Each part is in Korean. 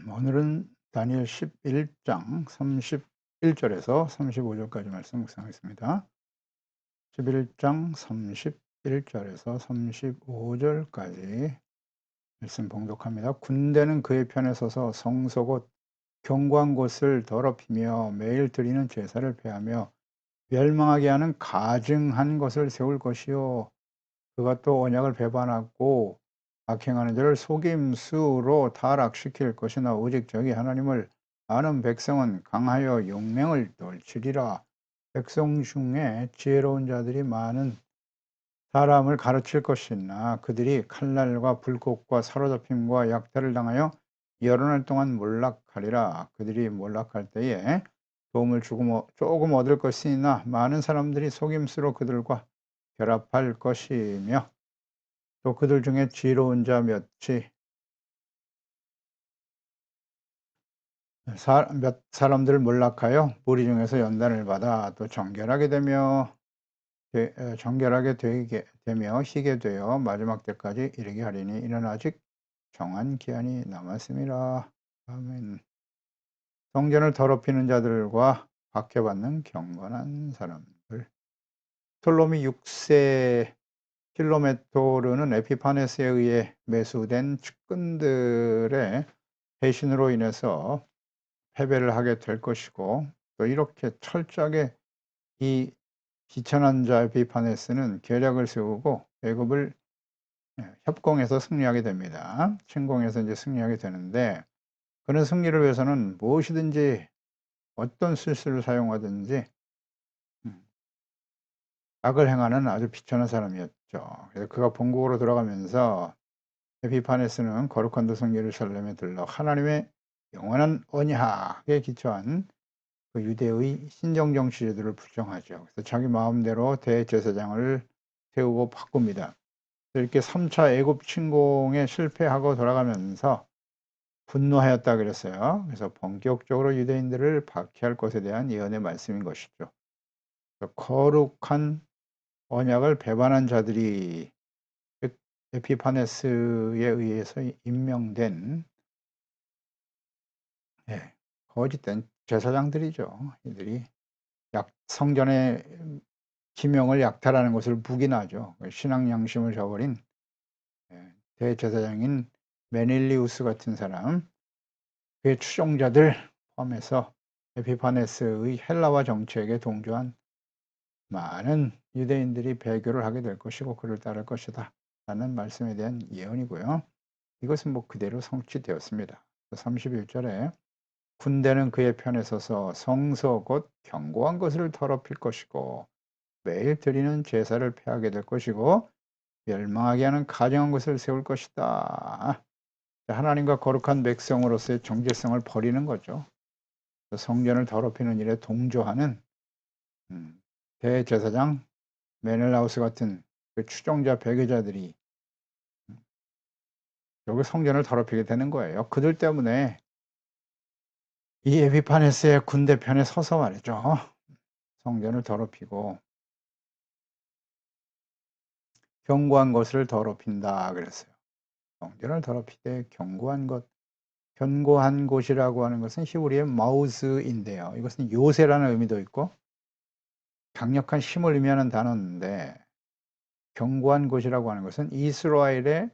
오늘은 다니엘 11장 31절에서 35절까지 말씀 묵상하겠습니다. 11장 31절에서 35절까지 말씀 봉독합니다. 군대는 그의 편에 서서 성소 곧 견고한 곳을 더럽히며 매일 드리는 제사를 폐하며 멸망하게 하는 가증한 것을 세울 것이요 그가 또 언약을 배반하고 악행하는 자를 속임수로 타락시킬 것이나 오직 저기 하나님을 아는 백성은 강하여 용맹을 떨치리라. 백성 중에 지혜로운 자들이 많은 사람을 가르칠 것이나 그들이 칼날과 불꽃과 사로잡힘과 약탈을 당하여 여러 날 동안 몰락하리라. 그들이 몰락할 때에 도움을 조금 얻을 것이나 많은 사람들이 속임수로 그들과 결합할 것이며 또 그들 중에 지혜로운 자 몇이 몇 사람들을 몰락하여 무리 중에서 연단을 받아 또 정결하게 되게 되며 희게 되어 마지막 때까지 이르게 하리니 이는 아직 정한 기한이 남았음이라. 아멘. 성전을 더럽히는 자들과 박해받는 경건한 사람들. 솔로미 6세 필로메토르는 에피파네스에 의해 매수된 측근들의 배신으로 인해서 패배를 하게 될 것이고 또 이렇게 철저하게 이 비천한 자 에피파네스는 계략을 세우고 애굽을 협공해서 승리하게 됩니다. 침공해서 이제 승리하게 되는데 그런 승리를 위해서는 무엇이든지 어떤 술수를 사용하든지 음 악을 행하는 아주 비천한 사람이었죠. 그래서 그가 본국으로 돌아가면서 에피파네스는 거룩한 도성 예루살렘에 들러 하나님의 영원한 언약에 기초한 그 유대의 신정 정치제도를 부정하죠. 그래서 자기 마음대로 대제사장을 세우고 바꿉니다. 이렇게 3차 애굽 침공에 실패하고 돌아가면서 분노하였다 그랬어요. 그래서 본격적으로 유대인들을 박해할 것에 대한 예언의 말씀인 것이죠. 거룩한 언약을 배반한 자들이 에피파네스에 의해서 임명된 거짓된 제사장들이죠. 이들이 성전의 기명을 약탈하는 것을 묵인하죠. 신앙 양심을 저버린 대제사장인 메닐리우스 같은 사람, 그의 추종자들 포함해서 에피파네스의 헬라화 정책에 동조한 많은 유대인들이 배교를 하게 될 것이고 그를 따를 것이다 라는 말씀에 대한 예언이고요. 이것은 그대로 성취되었습니다. 31절에 군대는 그의 편에 서서 성소 곧 견고한 것을 더럽힐 것이고 매일 드리는 제사를 폐하게 될 것이고 멸망하게 하는 가증한 것을 세울 것이다. 하나님과 거룩한 백성으로서의 정체성을 버리는 거죠. 성전을 더럽히는 일에 동조하는 대제사장 메넬라우스 같은 그 추종자 배교자들이 결국 성전을 더럽히게 되는 거예요. 그들 때문에 이 에피파네스의 군대 편에 서서 말이죠. 성전을 더럽히고 견고한 것을 더럽힌다 그랬어요. 성전을 더럽히되 견고한 곳이라고 하는 것은 히브리의 마우스인데요. 이것은 요새라는 의미도 있고 강력한 힘을 의미하는 단어인데 견고한 곳이라고 하는 것은 이스라엘의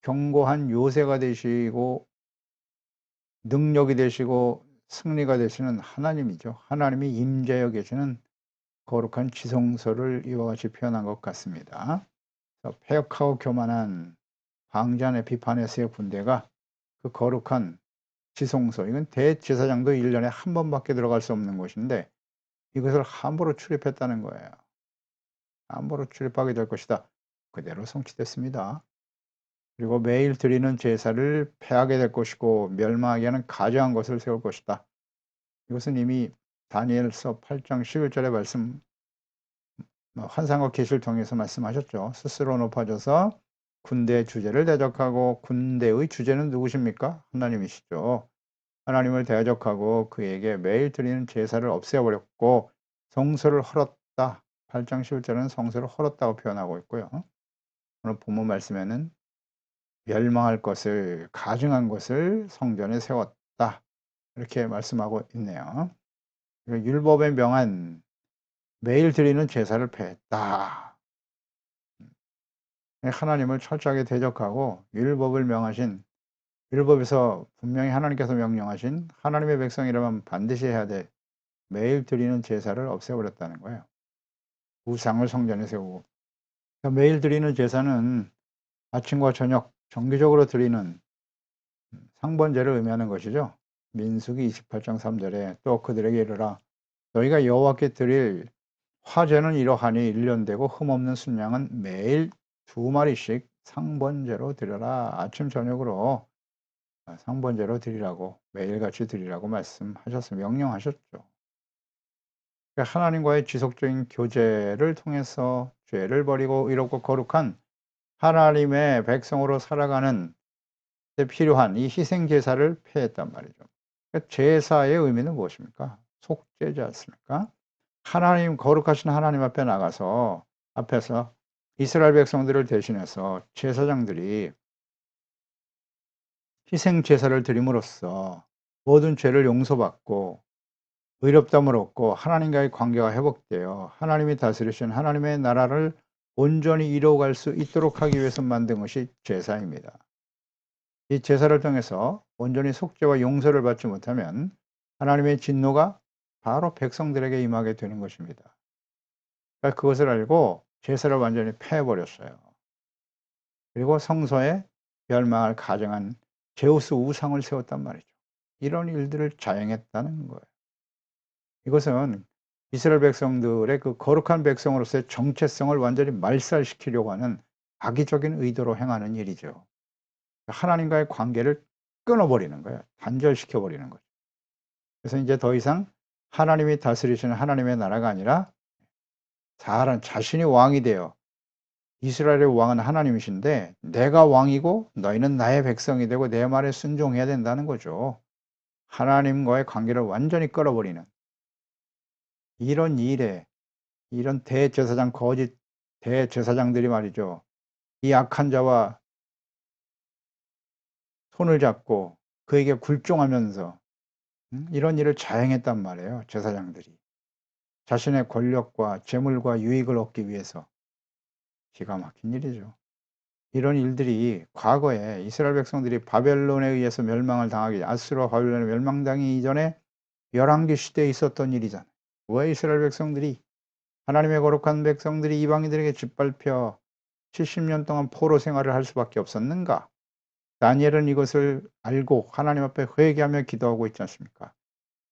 견고한 요새가 되시고 능력이 되시고 승리가 되시는 하나님이죠. 하나님이 임재하여 계시는 거룩한 지성소를 이와 같이 표현한 것 같습니다. 패역하고 교만한 방잔 에피파네스의 군대가 그 거룩한 지성소, 이건 대제사장도 1년에 한 번밖에 들어갈 수 없는 곳인데 이것을 함부로 출입했다는 거예요. 함부로 출입하게 될 것이다. 그대로 성취됐습니다. 그리고 매일 드리는 제사를 폐하게 될 것이고 멸망하게 하는 가증한 것을 세울 것이다. 이것은 이미 다니엘서 8장 11절의 말씀 환상과 계시를 통해서 말씀하셨죠. 스스로 높아져서 군대의 주제를 대적하고 군대의 주제는 누구십니까? 하나님이시죠. 하나님을 대적하고 그에게 매일 드리는 제사를 없애버렸고 성소를 헐었다. 8장 11절은 성소를 헐었다고 표현하고 있고요. 오늘 본문 말씀에는 멸망할 것을 가증한 것을 성전에 세웠다. 폐했다. 이렇게 말씀하고 있네요. 율법에 명한 매일 드리는 제사를 폐했다. 하나님을 철저하게 대적하고 율법에서 분명히 하나님께서 명령하신 하나님의 백성이라면 반드시 해야 될 매일 드리는 제사를 없애버렸다는 거예요. 우상을 성전에 세우고. 그러니까 매일 드리는 제사는 아침과 저녁 정기적으로 드리는 상번제를 의미하는 것이죠. 민수기 28장 3절에 또 그들에게 이르라 너희가 여호와께 드릴 화제는 이러하니 1년 되고 흠없는 순양은 매일 2마리씩 상번제로 드려라. 아침 저녁으로 상번제로 드리라고 매일같이 드리라고 명령하셨죠. 그러니까 하나님과의 지속적인 교제를 통해서 죄를 버리고 의롭고 거룩한 하나님의 백성으로 살아가는 데 필요한 이 희생 제사를 폐했단 말이죠. 그러니까 제사의 의미는 무엇입니까? 속죄지 않습니까? 하나님 거룩하신 하나님 앞에 나가서 앞에서 이스라엘 백성들을 대신해서 제사장들이 희생 제사를 드림으로써 모든 죄를 용서받고 의롭다함을 얻고 하나님과의 관계가 회복되어 하나님이 다스리신 하나님의 나라를 온전히 이루어갈 수 있도록 하기 위해서 만든 것이 제사입니다. 이 제사를 통해서 온전히 속죄와 용서를 받지 못하면 하나님의 진노가 바로 백성들에게 임하게 되는 것입니다. 그러니까 그것을 알고 제사를 완전히 폐해버렸어요. 그리고 성소에 멸망을 가정한 제우스 우상을 세웠단 말이죠. 이런 일들을 자행했다는 거예요. 이것은 이스라엘 백성들의 그 거룩한 백성으로서의 정체성을 완전히 말살시키려고 하는 악의적인 의도로 행하는 일이죠. 하나님과의 관계를 끊어버리는 거예요. 단절시켜버리는 거죠. 그래서 이제 더 이상 하나님이 다스리시는 하나님의 나라가 아니라 사람 자신이 왕이 되어 이스라엘의 왕은 하나님이신데 내가 왕이고 너희는 나의 백성이 되고 내 말에 순종해야 된다는 거죠. 하나님과의 관계를 완전히 끊어버리는 이런 일에 이런 거짓 대제사장들이 말이죠. 이 악한 자와 손을 잡고 그에게 굴종하면서 이런 일을 자행했단 말이에요. 제사장들이. 자신의 권력과 재물과 유익을 얻기 위해서. 기가 막힌 일이죠. 이런 일들이 과거에 이스라엘 백성들이 바벨론에 의해서 멸망을 당하기 아수르와 바벨론에 멸망당하기 이전에 열왕기 시대에 있었던 일이잖아요. 왜 이스라엘 백성들이 하나님의 거룩한 백성들이 이방인들에게 짓밟혀 70년 동안 포로 생활을 할 수밖에 없었는가? 다니엘은 이것을 알고 하나님 앞에 회개하며 기도하고 있지 않습니까?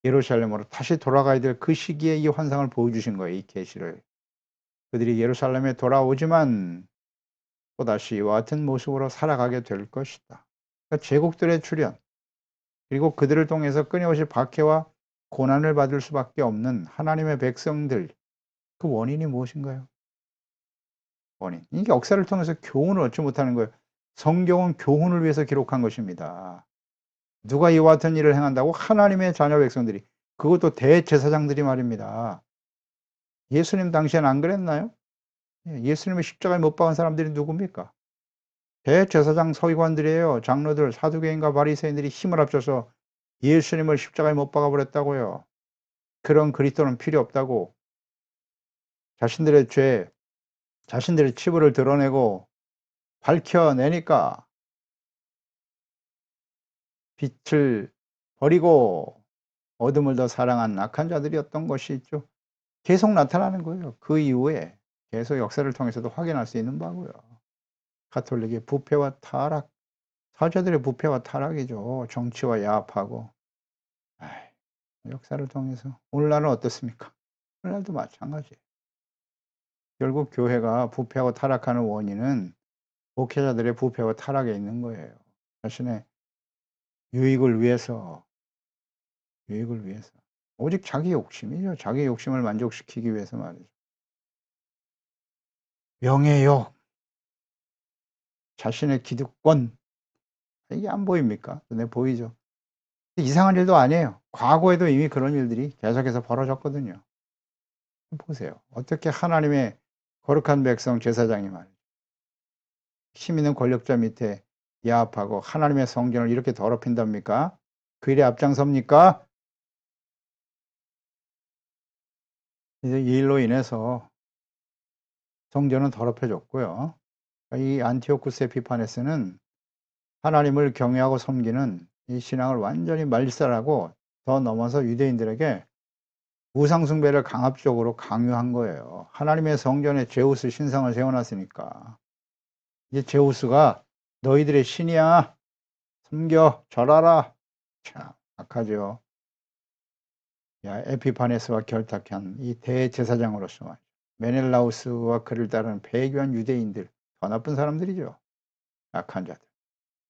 예루살렘으로 다시 돌아가야 될 그 시기에 이 환상을 보여주신 거예요. 이 계시를. 그들이 예루살렘에 돌아오지만 또다시 이와 같은 모습으로 살아가게 될 것이다. 그러니까 제국들의 출현 그리고 그들을 통해서 끊임없이 박해와 고난을 받을 수밖에 없는 하나님의 백성들 그 원인이 무엇인가요? 원인. 이게 역사를 통해서 교훈을 얻지 못하는 거예요. 성경은 교훈을 위해서 기록한 것입니다. 누가 이와 같은 일을 행한다고? 하나님의 자녀 백성들이. 그것도 대제사장들이 말입니다. 예수님 당시엔 안 그랬나요? 예수님의 십자가에 못 박은 사람들이 누굽니까? 대제사장 서기관들이에요. 장로들, 사두개인과 바리새인들이 힘을 합쳐서 예수님을 십자가에 못 박아 버렸다고요. 그런 그리스도는 필요 없다고. 자신들의 죄, 자신들의 치부를 드러내고 밝혀내니까 빛을 버리고 어둠을 더 사랑한 악한 자들이었던 것이죠. 계속 나타나는 거예요. 그 이후에 계속 역사를 통해서도 확인할 수 있는 바고요. 가톨릭의 부패와 타락, 사제들의 부패와 타락이죠. 정치와 야합하고. 아이, 역사를 통해서 오늘날은 어떻습니까? 오늘날도 마찬가지예요. 결국 교회가 부패하고 타락하는 원인은 목회자들의 부패와 타락에 있는 거예요. 자신의 유익을 위해서 오직 자기 욕심이죠. 자기 욕심을 만족시키기 위해서 말이죠. 명예욕, 자신의 기득권 이게 안 보입니까? 눈에 보이죠. 이상한 일도 아니에요. 과거에도 이미 그런 일들이 계속해서 벌어졌거든요. 보세요. 어떻게 하나님의 거룩한 백성 제사장이 말이죠. 힘 있는 권력자 밑에 야합하고 하나님의 성전을 이렇게 더럽힌답니까? 그 일에 앞장섭니까? 이제 이 일로 인해서 성전은 더럽혀졌고요. 이 안티오쿠스 에피파네스는 하나님을 경외하고 섬기는 이 신앙을 완전히 말살하고 더 넘어서 유대인들에게 우상 숭배를 강압적으로 강요한 거예요. 하나님의 성전에 제우스 신상을 세워 놨으니까. 이제 제우스가 너희들의 신이야. 섬겨 절하라. 참 악하죠. 야, 에피파네스와 결탁한 이 대제사장으로서 말이죠. 메넬라우스와 그를 따르는 배교한 유대인들, 더 나쁜 사람들이죠. 악한 자들.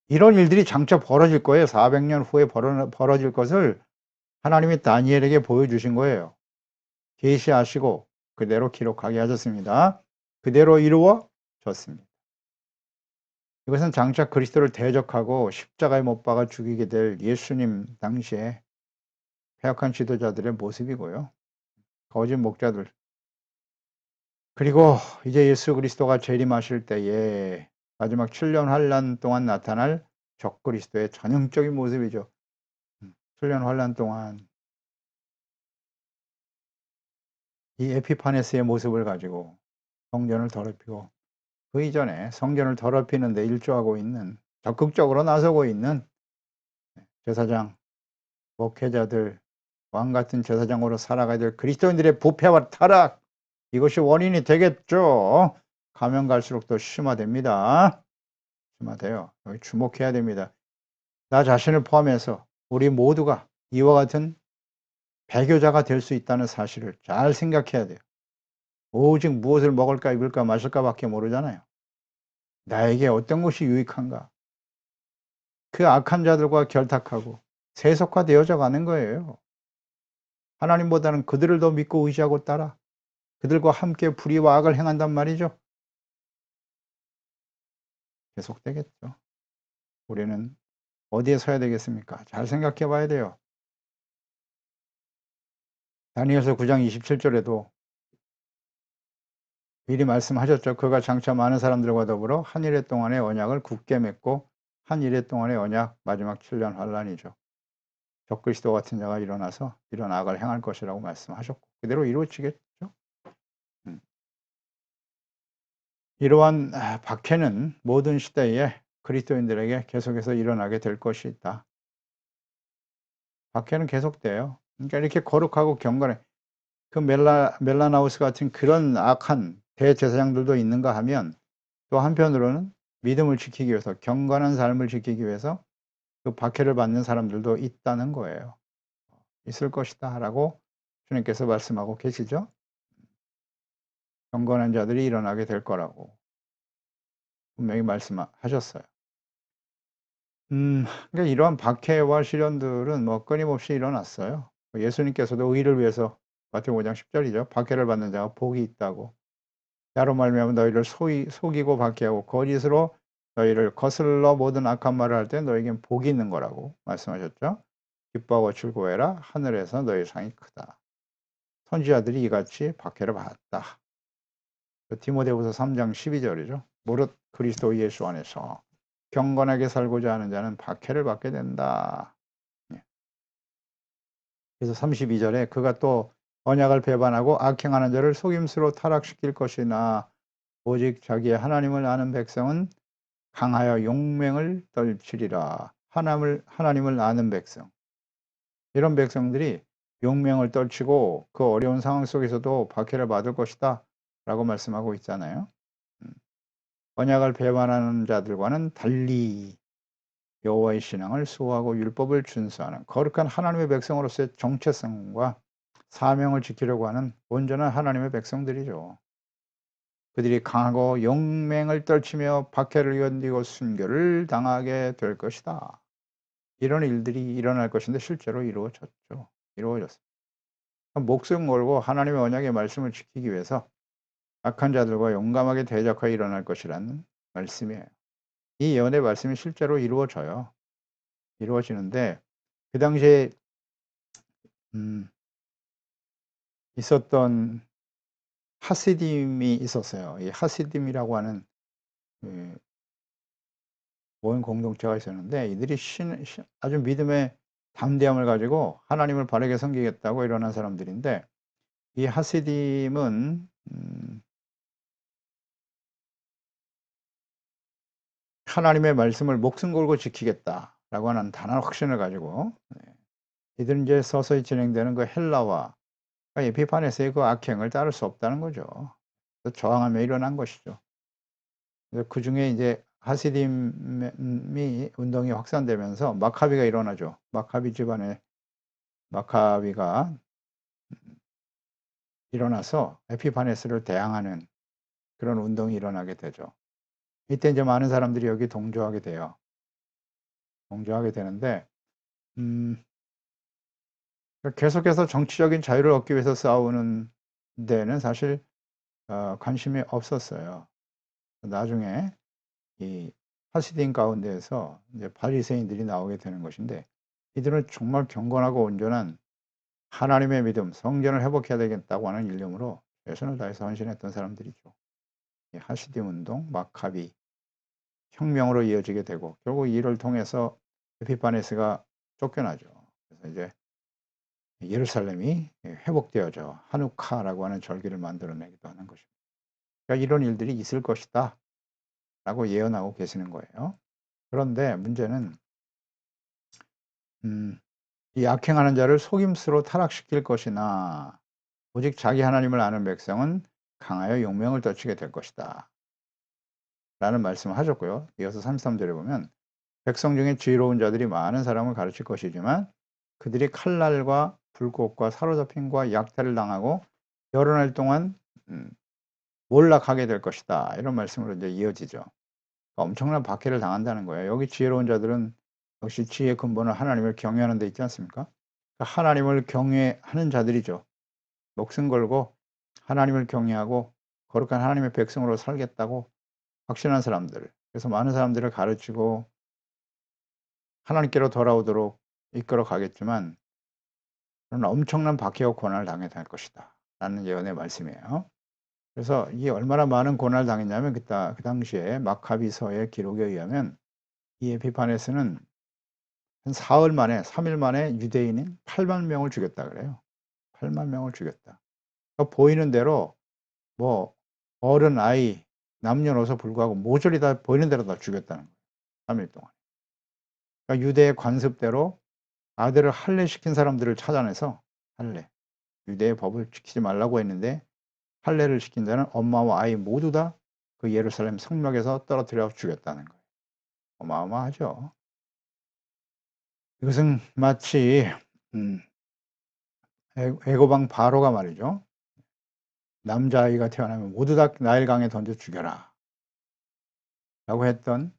이런 일들이 장차 벌어질 거예요. 400년 후에 벌어질 것을 하나님이 다니엘에게 보여주신 거예요. 계시하시고 그대로 기록하게 하셨습니다. 그대로 이루어졌습니다. 이것은 장차 그리스도를 대적하고 십자가에 못 박아 죽이게 될 예수님 당시에 패역한 지도자들의 모습이고요. 거짓 목자들. 그리고 이제 예수 그리스도가 재림하실 때에 마지막 7년 환란 동안 나타날 적그리스도의 전형적인 모습이죠. 7년 환란 동안 이 에피파네스의 모습을 가지고 성전을 더럽히고 그 이전에 성전을 더럽히는 데 일조하고 있는 적극적으로 나서고 있는 제사장, 목회자들, 왕 같은 제사장으로 살아가야 될 그리스도인들의 부패와 타락, 이것이 원인이 되겠죠. 가면 갈수록 더 심화됩니다. 심화돼요. 여기 주목해야 됩니다. 나 자신을 포함해서 우리 모두가 이와 같은 배교자가 될 수 있다는 사실을 잘 생각해야 돼요. 오직 무엇을 먹을까 입을까 마실까 밖에 모르잖아요. 나에게 어떤 것이 유익한가? 그 악한 자들과 결탁하고 세속화되어져 가는 거예요. 하나님보다는 그들을 더 믿고 의지하고 따라 그들과 함께 불의와 악을 행한단 말이죠. 계속되겠죠. 우리는 어디에 서야 되겠습니까? 잘 생각해 봐야 돼요. 다니엘서 9장 27절에도 미리 말씀하셨죠. 그가 장차 많은 사람들과 더불어 한 일해 동안의 언약을 굳게 맺고 한 일해 동안의 언약 마지막 7년 환란이죠. 적그리스도 같은 자가 일어나서 이런 악을 행할 것이라고 말씀하셨고 그대로 이루어지겠죠. 이러한 박해는 모든 시대에 그리스도인들에게 계속해서 일어나게 될 것이다. 박해는 계속돼요. 그러니까 이렇게 거룩하고 경건해 그 멜라나우스 같은 그런 악한 대제사장들도 있는가 하면 또 한편으로는 믿음을 지키기 위해서 경건한 삶을 지키기 위해서 그 박해를 받는 사람들도 있다는 거예요. 있을 것이다 라고 주님께서 말씀하고 계시죠. 경건한 자들이 일어나게 될 거라고 분명히 말씀하셨어요. 그러니까 이러한 박해와 시련들은 뭐 끊임없이 일어났어요. 예수님께서도 의를 위해서 마태복음 5장 10절이죠. 박해를 받는 자가 복이 있다고. 나로 말미암아 너희를 속이고 박해하고 거짓으로 너희를 거슬러 모든 악한 말을 할 때 너희에겐 복이 있는 거라고 말씀하셨죠. 기뻐하고 즐거워해라. 하늘에서 너희 상이 크다. 선지자들이 이같이 박해를 받았다. 디모데후서 3장 12절이죠. 무릇 그리스도 예수 안에서 경건하게 살고자 하는 자는 박해를 받게 된다. 예. 그래서 32절에 그가 또 언약을 배반하고 악행하는 자를 속임수로 타락시킬 것이나 오직 자기의 하나님을 아는 백성은 강하여 용맹을 떨치리라. 하나님을 아는 백성. 이런 백성들이 용맹을 떨치고 그 어려운 상황 속에서도 박해를 받을 것이다 라고 말씀하고 있잖아요. 언약을 배반하는 자들과는 달리 여호와의 신앙을 수호하고 율법을 준수하는 거룩한 하나님의 백성으로서의 정체성과 사명을 지키려고 하는 온전한 하나님의 백성들이죠. 그들이 강하고 용맹을 떨치며 박해를 견디고 순교를 당하게 될 것이다. 이런 일들이 일어날 것인데 실제로 이루어졌죠. 이루어졌습니다. 목숨 걸고 하나님의 언약의 말씀을 지키기 위해서 악한 자들과 용감하게 대적하여 일어날 것이라는 말씀이에요. 이 예언의 말씀이 실제로 이루어져요. 이루어지는데 그 당시에 있었던 하시딤이 있었어요. 이 하시딤이라고 하는 모임 공동체가 있었는데 이들이 아주 믿음의 담대함을 가지고 하나님을 바르게 섬기겠다고 일어난 사람들인데, 이 하시딤은 하나님의 말씀을 목숨 걸고 지키겠다라고 하는 단호한 확신을 가지고, 이들은 이제 서서히 진행되는 그 헬라와 에피파네스의 그 악행을 따를 수 없다는 거죠. 그래서 저항하며 일어난 것이죠. 그래서 그중에 이제 하시딤이 운동이 확산되면서 마카비가 일어나죠. 마카비 집안에 마카비가 일어나서 에피파네스를 대항하는 그런 운동이 일어나게 되죠. 이때 이제 많은 사람들이 여기 동조하게 돼요. 동조하게 되는데, 음, 계속해서 정치적인 자유를 얻기 위해서 싸우는 데는 사실 관심이 없었어요. 나중에 이 하시딘 가운데에서 이제 바리새인들이 나오게 되는 것인데, 이들은 정말 경건하고 온전한 하나님의 믿음, 성전을 회복해야 되겠다고 하는 일념으로 최선을 다해서 헌신했던 사람들이죠. 이 하시딘 운동, 마카비 혁명으로 이어지게 되고, 결국 이를 통해서 에피파네스가 쫓겨나죠. 그래서 이제 예루살렘이 회복되어져 하누카라고 하는 절기를 만들어내기도 하는 것입니다. 그러니까 이런 일들이 있을 것이다 라고 예언하고 계시는 거예요. 그런데 문제는 이 악행하는 자를 속임수로 타락시킬 것이나 오직 자기 하나님을 아는 백성은 강하여 용명을 떨치게 될 것이다 라는 말씀을 하셨고요. 이어서 33절에 보면 백성 중에 지혜로운 자들이 많은 사람을 가르칠 것이지만 그들이 칼날과 불꽃과 사로잡힘과 약탈을 당하고 여러 날 동안 몰락하게 될 것이다. 이런 말씀으로 이제 이어지죠. 엄청난 박해를 당한다는 거예요. 여기 지혜로운 자들은 역시 지혜의 근본은 하나님을 경외하는 데 있지 않습니까? 그러니까 하나님을 경외하는 자들이죠. 목숨 걸고 하나님을 경외하고 거룩한 하나님의 백성으로 살겠다고 확신한 사람들. 그래서 많은 사람들을 가르치고 하나님께로 돌아오도록 이끌어 가겠지만 그런 엄청난 박해와 고난을 당해야 할 것이다 라는 예언의 말씀이에요. 그래서 이게 얼마나 많은 고난을 당했냐면 그 당시에 마카비서의 기록에 의하면 이 에피파네스는 한 사흘 만에 3일 만에 유대인인 8만 명을 죽였다 그래요. 8만 명을 죽였다. 그러니까 보이는 대로 뭐 어른, 아이, 남녀노소 불구하고 모조리 다 보이는 대로 다 죽였다는 거예요. 3일 동안. 그러니까 유대의 관습대로 아들을 할례시킨 사람들을 찾아내서 할례, 유대의 법을 지키지 말라고 했는데 할례를 시킨 자는 엄마와 아이 모두 다 그 예루살렘 성막에서 떨어뜨려 죽였다는 거예요. 어마어마하죠. 이것은 마치 애고방 바로가 말이죠. 남자아이가 태어나면 모두 다 나일강에 던져 죽여라 라고 했던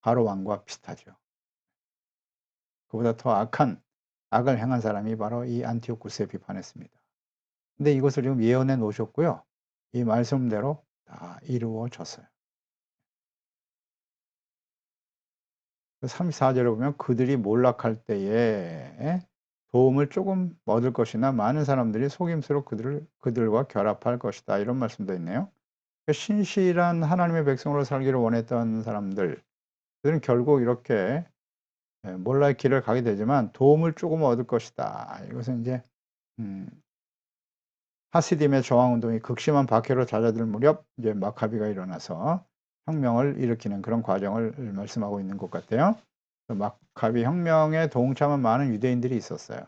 바로 왕과 비슷하죠. 그보다 더 악한 악을 행한 사람이 바로 이 안티오쿠스 에피파네스입니다. 근데 이것을 지금 예언해 놓으셨고요. 이 말씀대로 다 이루어졌어요. 34절에 보면 그들이 몰락할 때에 도움을 조금 얻을 것이나 많은 사람들이 속임수로 그들과 결합할 것이다. 이런 말씀도 있네요. 신실한 하나님의 백성으로 살기를 원했던 사람들, 그들은 결국 이렇게 몰라의 길을 가게 되지만 도움을 조금 얻을 것이다. 이것은 이제 하시딤의 저항운동이 극심한 박해로 잦아들 무렵 이제 마카비가 일어나서 혁명을 일으키는 그런 과정을 말씀하고 있는 것 같아요. 마카비 혁명에 동참한 많은 유대인들이 있었어요.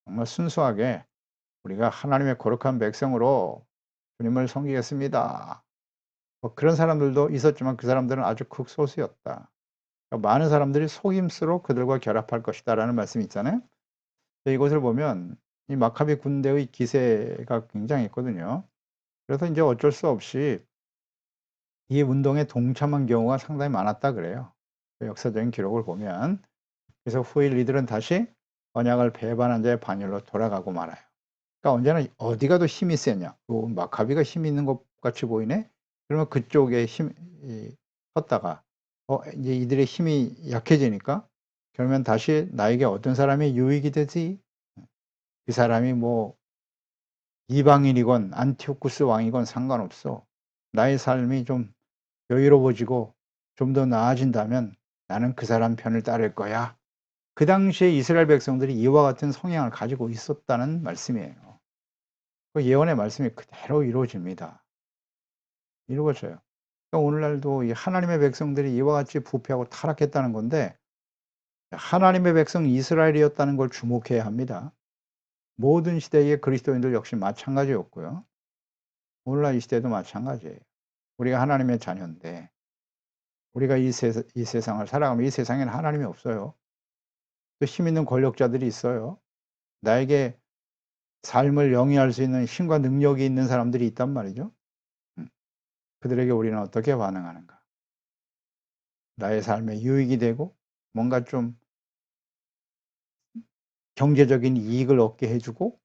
정말 순수하게 우리가 하나님의 거룩한 백성으로 주님을 섬기겠습니다. 뭐 그런 사람들도 있었지만 그 사람들은 아주 극소수였다. 그러니까 많은 사람들이 속임수로 그들과 결합할 것이다 라는 말씀이 있잖아요. 이것을 보면 이 마카비 군대의 기세가 굉장했거든요. 그래서 이제 어쩔 수 없이 이 운동에 동참한 경우가 상당히 많았다 그래요. 그 역사적인 기록을 보면. 그래서 후일 이들은 다시 언약을 배반한 자의 반열로 돌아가고 말아요. 그러니까 언제나 어디가 더 힘이 세냐. 마카비가 힘이 있는 것 같이 보이네. 그러면 그쪽에 섰다가 이제 이들의 힘이 약해지니까 그러면 다시 나에게 어떤 사람이 유익이 되지? 그 사람이 뭐 이방인이건 안티오쿠스 왕이건 상관없어. 나의 삶이 좀 여유로워지고 좀 더 나아진다면 나는 그 사람 편을 따를 거야. 그 당시에 이스라엘 백성들이 이와 같은 성향을 가지고 있었다는 말씀이에요. 그 예언의 말씀이 그대로 이루어집니다. 이루어져요. 그러니까 오늘날도 이 하나님의 백성들이 이와 같이 부패하고 타락했다는 건데 하나님의 백성 이스라엘이었다는 걸 주목해야 합니다. 모든 시대의 그리스도인들 역시 마찬가지였고요. 오늘날 이 시대도 마찬가지예요. 우리가 하나님의 자녀인데 우리가 이 세상을 살아가면 이 세상에는 하나님이 없어요. 또 힘 있는 권력자들이 있어요. 나에게 삶을 영위할 수 있는 힘과 능력이 있는 사람들이 있단 말이죠. 그들에게 우리는 어떻게 반응하는가? 나의 삶에 유익이 되고 뭔가 좀 경제적인 이익을 얻게 해 주고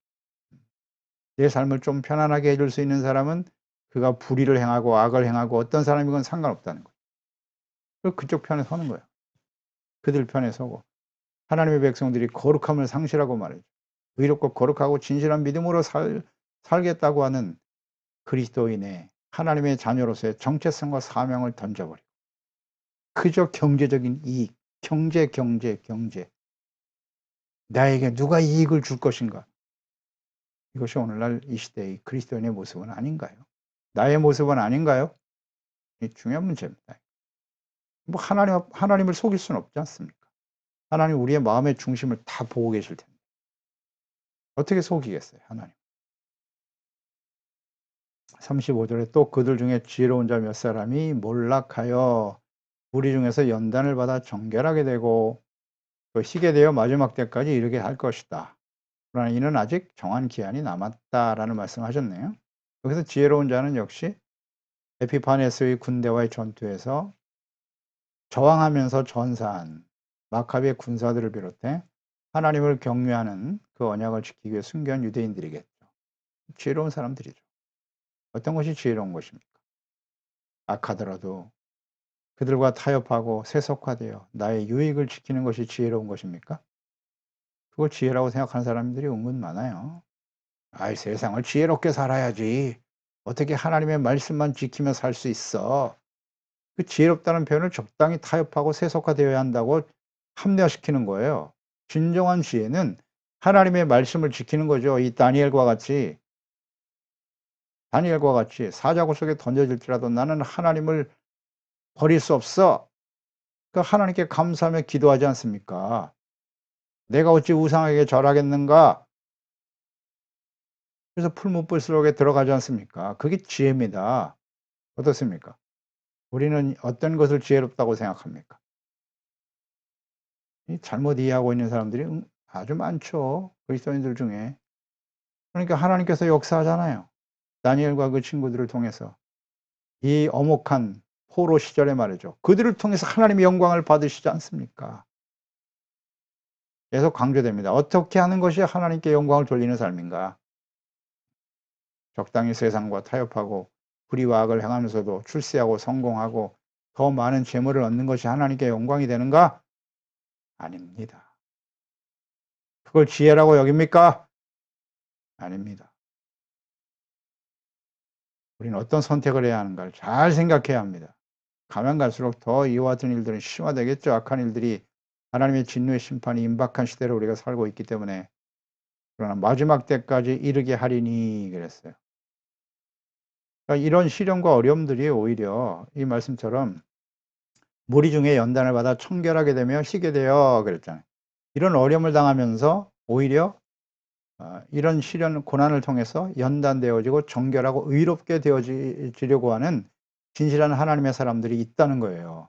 내 삶을 좀 편안하게 해줄 수 있는 사람은 그가 불의를 행하고 악을 행하고 어떤 사람이건 상관없다는 거예요. 그쪽 편에 서는 거예요. 그들 편에 서고 하나님의 백성들이 거룩함을 상실하고 말이죠. 의롭고 거룩하고 진실한 믿음으로 살겠다고 하는 그리스도인의 하나님의 자녀로서의 정체성과 사명을 던져버리고 그저 경제적인 이익, 경제. 나에게 누가 이익을 줄 것인가? 이것이 오늘날 이 시대의 그리스도인의 모습은 아닌가요? 나의 모습은 아닌가요? 이 중요한 문제입니다. 뭐 하나님을 속일 수는 없지 않습니까? 하나님 우리의 마음의 중심을 다 보고 계실 텐데 어떻게 속이겠어요, 하나님? 35절에 또 그들 중에 지혜로운 자 몇 사람이 몰락하여 우리 중에서 연단을 받아 정결하게 되고 또 희게 되어 마지막 때까지 이르게 할 것이다. 그러나 이는 아직 정한 기한이 남았다라는 말씀하셨네요. 여기서 지혜로운 자는 역시 에피파네스의 군대와의 전투에서 저항하면서 전사한 마카비의 군사들을 비롯해 하나님을 경외하는 그 언약을 지키기 위해 순교한 유대인들이겠죠. 지혜로운 사람들이죠. 어떤 것이 지혜로운 것입니까? 악하더라도 그들과 타협하고 세속화되어 나의 유익을 지키는 것이 지혜로운 것입니까? 그걸 지혜라고 생각하는 사람들이 은근 많아요. 아이, 세상을 지혜롭게 살아야지. 어떻게 하나님의 말씀만 지키며 살 수 있어. 그 지혜롭다는 표현을 적당히 타협하고 세속화되어야 한다고 합리화시키는 거예요. 진정한 지혜는 하나님의 말씀을 지키는 거죠. 이 다니엘과 같이 사자굴 속에 던져질지라도 나는 하나님을 버릴 수 없어. 그 하나님께 감사하며 기도하지 않습니까? 내가 어찌 우상에게 절하겠는가? 그래서 풀무불 속에 들어가지 않습니까? 그게 지혜입니다. 어떻습니까? 우리는 어떤 것을 지혜롭다고 생각합니까? 잘못 이해하고 있는 사람들이 아주 많죠. 그리스도인들 중에. 그러니까 하나님께서 역사하잖아요. 다니엘과 그 친구들을 통해서. 이 엄혹한 포로 시절에 말이죠. 그들을 통해서 하나님의 영광을 받으시지 않습니까? 계속 강조됩니다. 어떻게 하는 것이 하나님께 영광을 돌리는 삶인가? 적당히 세상과 타협하고 불의와 악을 행하면서도 출세하고 성공하고 더 많은 재물을 얻는 것이 하나님께 영광이 되는가? 아닙니다. 그걸 지혜라고 여깁니까? 아닙니다. 우리는 어떤 선택을 해야 하는가를 잘 생각해야 합니다. 가면 갈수록 더 이와 같은 일들은 심화되겠죠. 악한 일들이 하나님의 진노의 심판이 임박한 시대로 우리가 살고 있기 때문에. 그러나 마지막 때까지 이르게 하리니 그랬어요. 그러니까 이런 시련과 어려움들이 오히려 이 말씀처럼 무리 중에 연단을 받아 청결하게 되며 희게 되어 그랬잖아요. 이런 어려움을 당하면서 오히려 이런 시련 고난을 통해서 연단되어지고 정결하고 의롭게 되어지려고 하는 진실한 하나님의 사람들이 있다는 거예요.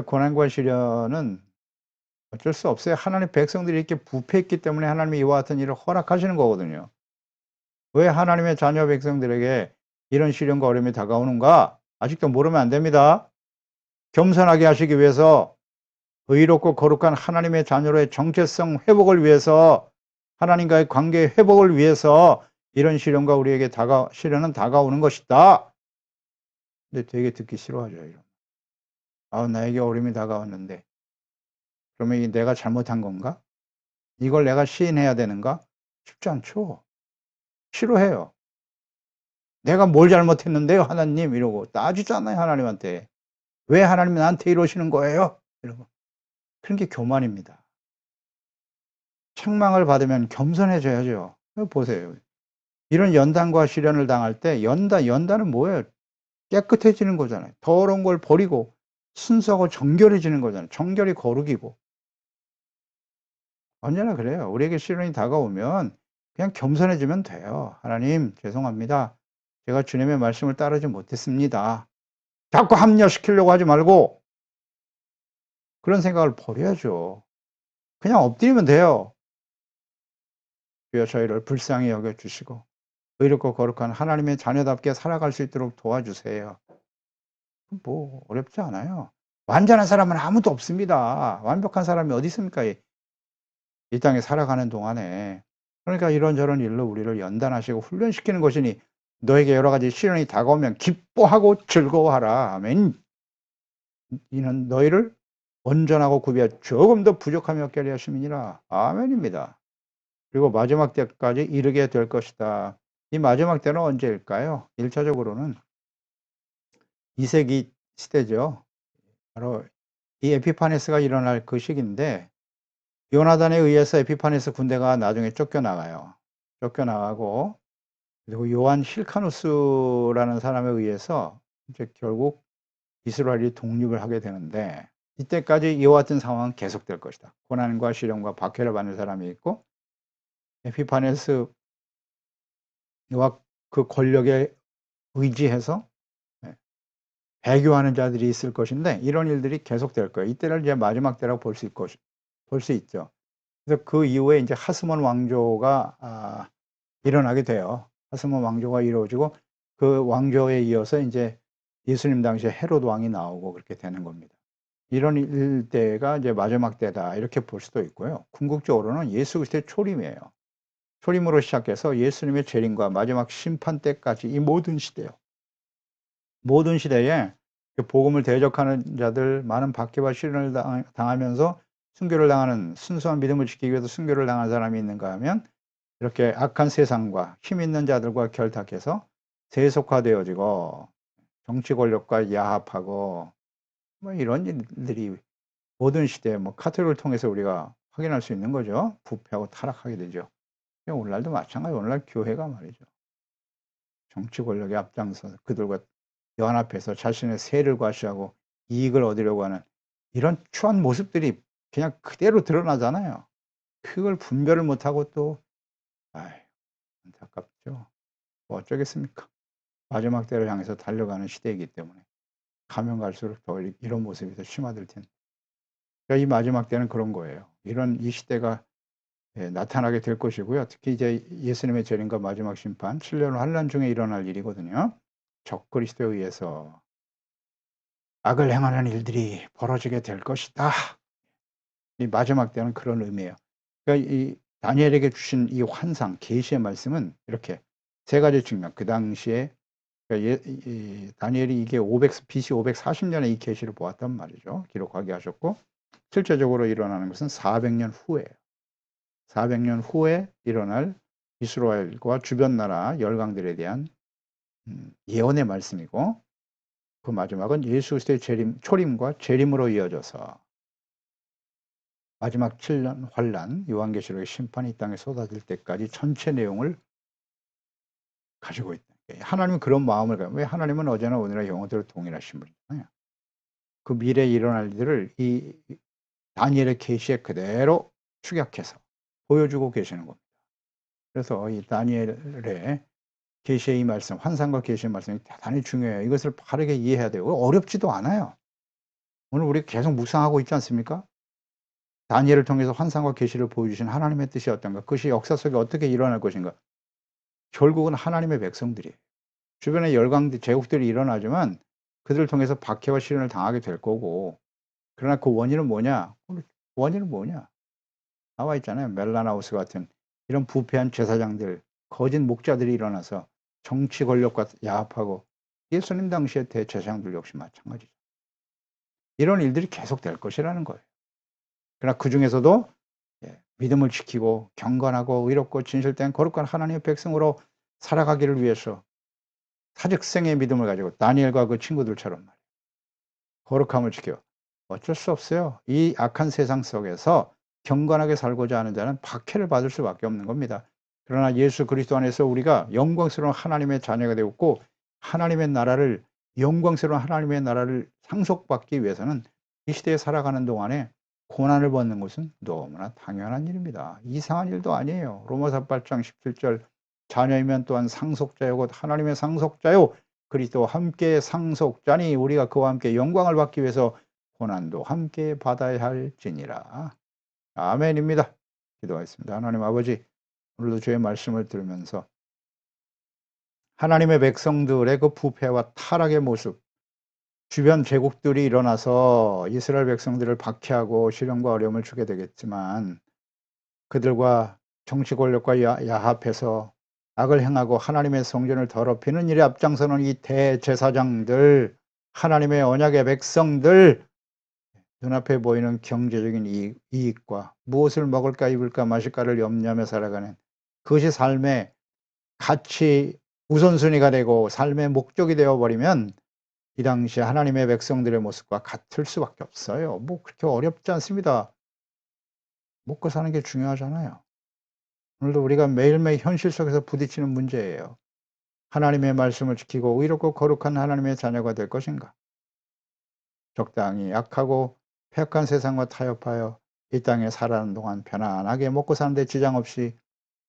고난과 시련은 어쩔 수 없어요. 하나님의 백성들이 이렇게 부패했기 때문에 하나님이 이와 같은 일을 허락하시는 거거든요. 왜 하나님의 자녀 백성들에게 이런 시련과 어려움이 다가오는가? 아직도 모르면 안 됩니다. 겸손하게 하시기 위해서 의롭고 거룩한 하나님의 자녀로의 정체성 회복을 위해서 하나님과의 관계 회복을 위해서 이런 시련과 우리에게 시련은 다가오는 것이다. 근데 되게 듣기 싫어하죠. 이런. 나에게 어려움이 다가왔는데 그러면 이게 내가 잘못한 건가? 이걸 내가 시인해야 되는가? 쉽지 않죠. 싫어해요. 내가 뭘 잘못했는데요, 하나님? 이러고 따지잖아요, 하나님한테. 왜 하나님이 나한테 이러시는 거예요? 이러고. 그런 게 교만입니다. 책망을 받으면 겸손해져야죠. 보세요. 이런 연단과 시련을 당할 때 연단은 뭐예요? 깨끗해지는 거잖아요. 더러운 걸 버리고 순수하고 정결해지는 거잖아요. 정결이 거룩이고. 언제나 그래요. 우리에게 시련이 다가오면 그냥 겸손해지면 돼요. "하나님 죄송합니다. 제가 주님의 말씀을 따르지 못했습니다." 자꾸 합리화시키려고 하지 말고 그런 생각을 버려야죠. 그냥 엎드리면 돼요. "주여 저희를 불쌍히 여겨 주시고 의롭고 거룩한 하나님의 자녀답게 살아갈 수 있도록 도와주세요." 뭐 어렵지 않아요. 완전한 사람은 아무도 없습니다. 완벽한 사람이 어디 있습니까? 이 땅에 살아가는 동안에. 그러니까 이런저런 일로 우리를 연단하시고 훈련시키는 것이니 너에게 여러 가지 시련이 다가오면 기뻐하고 즐거워하라. 아멘. 이는 너희를 온전하고 구비하 조금 더 부족함이 없게 하려 하심이니라. 아멘입니다. 그리고 마지막 때까지 이르게 될 것이다. 이 마지막 때는 언제일까요? 1차적으로는 2세기 시대죠. 바로 이 에피파네스가 일어날 그 시기인데 요나단에 의해서 에피파네스 군대가 나중에 쫓겨나가요. 쫓겨나가고 그리고 요한 힐카누스라는 사람에 의해서 이제 결국 이스라엘이 독립을 하게 되는데 이때까지 이와 같은 상황은 계속될 것이다. 고난과 시련과 박해를 받는 사람이 있고 에피파네스와 그 권력에 의지해서 예 배교하는 자들이 있을 것인데 이런 일들이 계속될 거예요. 이때를 이제 마지막 때라고 볼 수 있죠. 그래서 그 이후에 인제 하스몬 왕조가 일어나게 돼요. 하스몬 왕조가 이루어지고 그 왕조에 이어서 인제 예수님 당시에 헤롯 왕이 나오고 그렇게 되는 겁니다. 이런 일대가 이제 '마지막 때다.' 이렇게 볼 수도 있고요. 궁극적으로는 예수 그리스도의 초림이에요. 초림으로 시작해서 예수님의 재림과 마지막 심판 때까지 이 모든 시대요. 모든 시대에 그 복음을 대적하는 자들 많은 박해와 시련을 당하면서 순교를 당하는 순수한 믿음을 지키기 위해서 순교를 당한 사람이 있는가 하면 이렇게 악한 세상과 힘 있는 자들과 결탁해서 세속화되어지고 정치 권력과 야합하고 뭐 이런 일들이 모든 시대에 뭐 카톨릭을 통해서 우리가 확인할 수 있는 거죠. 부패하고 타락하게 되죠. 오늘날도 마찬가지예요. 오늘날 교회가 말이죠. 정치 권력에 앞장서서 그들과 연합해서 자신의 세를 과시하고 이익을 얻으려고 하는 이런 추한 모습들이 그냥 그대로 드러나잖아요. 그걸 분별을 못하고 또 아이 안타깝죠. 뭐 어쩌겠습니까. 마지막 때를 향해서 달려가는 시대이기 때문에 가면 갈수록 더 이런 모습이 더 심화될 텐데. 그러니까 이 마지막 때는 그런 거예요. 이런 이 시대가 나타나게 될 것이고요. 특히 이제 예수님의 재림과 마지막 심판 7년 환란 중에 일어날 일이거든요. 적그리스도에 의해서 악을 행하는 일들이 벌어지게 될 것이다. 이 마지막 때는 그런 의미예요. 그러니까 이 다니엘에게 주신 이 환상 계시의 말씀은 이렇게 세 가지 측면 그 당시에 그러니까 이 다니엘이 이게 500 BC 540 년에 이 계시를 보았단 말이죠. 기록하게 하셨고 실제적으로 일어나는 것은 400년 후예요. 400년 후에 일어날 이스라엘과 주변 나라 열강들에 대한 예언의 말씀이고 그 마지막은 예수 그리스도의 초림과 재림으로 이어져서 마지막 7년 환란 요한계시록의 심판이 이 땅에 쏟아질 때까지 전체 내용을 가지고 있다. 하나님은 그런 마음을 가요. 왜 하나님은 어제나 오늘나 영원토록 동일하신 분이잖아요. 그 미래에 일어날 일들을 이 다니엘의 계시에 그대로 축약해서 보여주고 계시는 겁니다. 그래서 이 다니엘의 계시의 이 말씀, 환상과 계시의 말씀이 대단히 중요해요. 이것을 바르게 이해해야 돼요. 어렵지도 않아요. 오늘 우리 계속 묵상하고 있지 않습니까? 다니엘을 통해서 환상과 계시를 보여주신 하나님의 뜻이 어떤가? 그것이 역사 속에 어떻게 일어날 것인가? 결국은 하나님의 백성들이에요. 주변에 열강들 제국들이 일어나지만 그들을 통해서 박해와 시련을 당하게 될 거고 그러나 그 원인은 뭐냐? 원인은 뭐냐? 나와 있잖아요. 멜라나우스 같은 이런 부패한 제사장들, 거짓 목자들이 일어나서 정치 권력과 야합하고 예수님 당시의 대제사장들 역시 마찬가지죠. 이런 일들이 계속될 것이라는 거예요. 그러나 그중에서도 믿음을 지키고 경건하고 의롭고 진실된 거룩한 하나님의 백성으로 살아가기를 위해서 사직생의 믿음을 가지고 다니엘과 그 친구들처럼 말이에요. 거룩함을 지켜 어쩔 수 없어요. 이 악한 세상 속에서 경건하게 살고자 하는 자는 박해를 받을 수밖에 없는 겁니다. 그러나 예수 그리스도 안에서 우리가 영광스러운 하나님의 자녀가 되었고 영광스러운 하나님의 나라를 상속받기 위해서는 이 시대에 살아가는 동안에 고난을 받는 것은 너무나 당연한 일입니다. 이상한 일도 아니에요. 로마서 8장 17절 자녀이면 또한 상속자요 곧 하나님의 상속자요 그리스도와 함께 상속자니 우리가 그와 함께 영광을 받기 위해서 고난도 함께 받아야 할지니라. 아멘입니다. 기도하겠습니다. 하나님 아버지, 오늘도 주의 말씀을 들으면서 하나님의 백성들의 그 부패와 타락의 모습, 주변 제국들이 일어나서 이스라엘 백성들을 박해하고 시련과 어려움을 주게 되겠지만 그들과 정치 권력과 야합해서 악을 행하고 하나님의 성전을 더럽히는 일에 앞장서는 이 대제사장들, 하나님의 언약의 백성들, 눈앞에 보이는 경제적인 이익과 무엇을 먹을까 입을까 마실까를 염려하며 살아가는 그것이 삶의 가치 우선순위가 되고 삶의 목적이 되어버리면 이 당시 하나님의 백성들의 모습과 같을 수밖에 없어요. 뭐 그렇게 어렵지 않습니다. 먹고 사는 게 중요하잖아요. 오늘도 우리가 매일매일 현실 속에서 부딪히는 문제예요. 하나님의 말씀을 지키고 의롭고 거룩한 하나님의 자녀가 될 것인가? 적당히 약하고 폐역한 세상과 타협하여 이 땅에 살아가는 동안 편안하게 먹고 사는데 지장 없이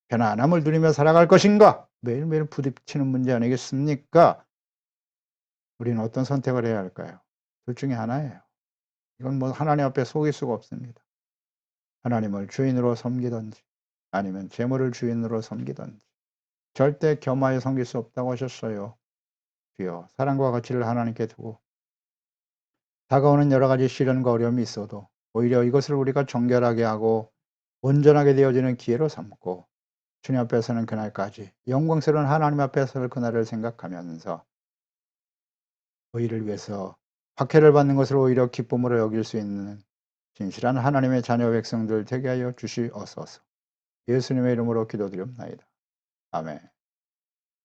편안함을 누리며 살아갈 것인가? 매일매일 부딪히는 문제 아니겠습니까? 우리는 어떤 선택을 해야 할까요? 둘 중에 하나예요. 이건 뭐 하나님 앞에 속일 수가 없습니다. 하나님을 주인으로 섬기든지 아니면 재물을 주인으로 섬기든지 절대 겸하여 섬길 수 없다고 하셨어요. 주여 사랑과 가치를 하나님께 두고 다가오는 여러 가지 시련과 어려움이 있어도 오히려 이것을 우리가 정결하게 하고 온전하게 되어지는 기회로 삼고 주님 앞에 서는 그날까지 영광스러운 하나님 앞에 설 그날을 생각하면서 의를 위해서 박해를 받는 것을 오히려 기쁨으로 여길 수 있는 진실한 하나님의 자녀 백성들 되게 하여 주시옵소서. 예수님의 이름으로 기도드립나이다. 아멘.